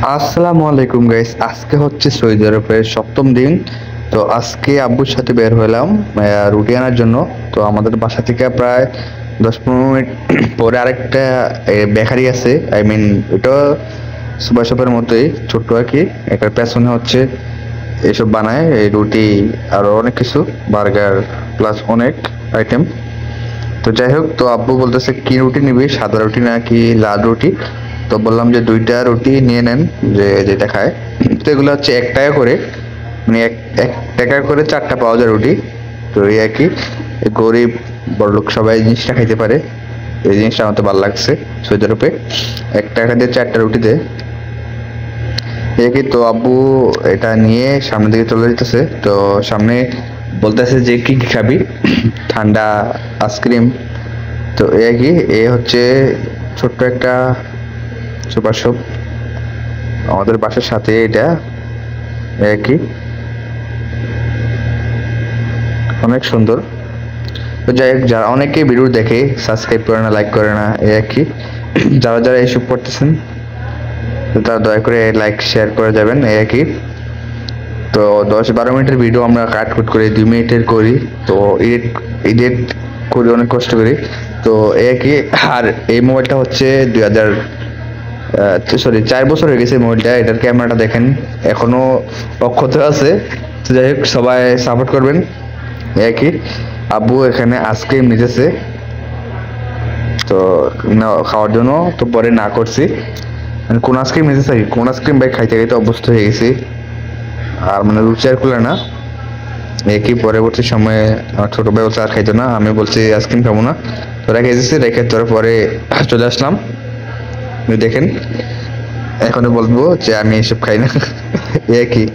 আসসালামু আলাইকুম গাইস, আজকে হচ্ছে সৌদি আরবের সপ্তম দিন। তো আজকে আব্বুর সাথে বের হলাম রুটি আনার জন্য। তো আমাদের বাসা থেকে প্রায় 10-15 মিনিট পরে আরেকটা বেকারি আছে, আই মিন এটা সুপার শপের মতোই ছোট্ট আর কি। এটার পেছনে হচ্ছে এসব বানায়, এই রুটি আরো অনেক কিছু, বার্গার প্লাস অনেক আইটেম। তো যাই হোক, তো আব্বু বলতেছে কি রুটি নিবি, সাদা রুটি নাকি লাল রুটি? তো বললাম যে দুইটা রুটি নিয়ে নেন, যে যেটা খায়। তো এগুলো হচ্ছে 1 টাকা করে, মানে এক টাকা করে 4টা পাওয়া যায় রুটি। তো এই আর কি, গরিব বড়লোক সবাই এই জিনিসটা খাইতে পারে। এই জিনিসটা আমার তো ভালো লাগছে। সৌদি আরবে 1 টাকা দিয়ে 4টা রুটি দেয়। এই কি, তো আব্বু এটা নিয়ে সামনের দিকে চলে যেতেছে। তো সামনে বলতেছে যে কি কি খাবি, ঠান্ডা আইসক্রিম। তো এই কি, এ হচ্ছে ছোট্ট একটা সুপার শপ আমাদের বাসার সাথে, এটা কি অনেক সুন্দর। তো যাই হোক, যারা অনেকেই ভিডিও দেখে সাবস্ক্রাইব করে না, লাইক করে না, এই আর কি। যারা যারা এইসব করতেছেন, তো তারা দয়া করে লাইক শেয়ার করে যাবেন, এই আর কি। তো 10-12 মিনিটের ভিডিও আমরা কাট কুট করে 2 মিনিটের করি। তো এডিট এডিট করি অনেক কষ্ট করি। তো এই আর কি। আর এই মোবাইলটা হচ্ছে 4 বছর হয়ে গেছে মোবাইলটা। এটার ক্যামেরাটা দেখেন এখনো অক্ষত আছে। তো যাই হোক, সবাই সাপোর্ট করবেন, একই। আব্বু এখানে আইসক্রিম নিতেছে, তো খাওয়ার জন্য। তো পরে না করছি, মানে কোন আইসক্রিম নিতেছে, কোন আইসক্রিম ভাই খাইতে খাইতে অভ্যস্ত হয়ে গেছি, আর মানে রুচি আর খুলে না। একই পরবর্তী সময়ে আমার ছোট ভাই বলছে আর খাইতো না, আমি বলছি আইসক্রিম খাবো না। তো রেখে দিচ্ছি, রেখে তোর পরে চলে আসলাম। দেখেন, এখনই বলবো যে আমি এসব খাই না। একই।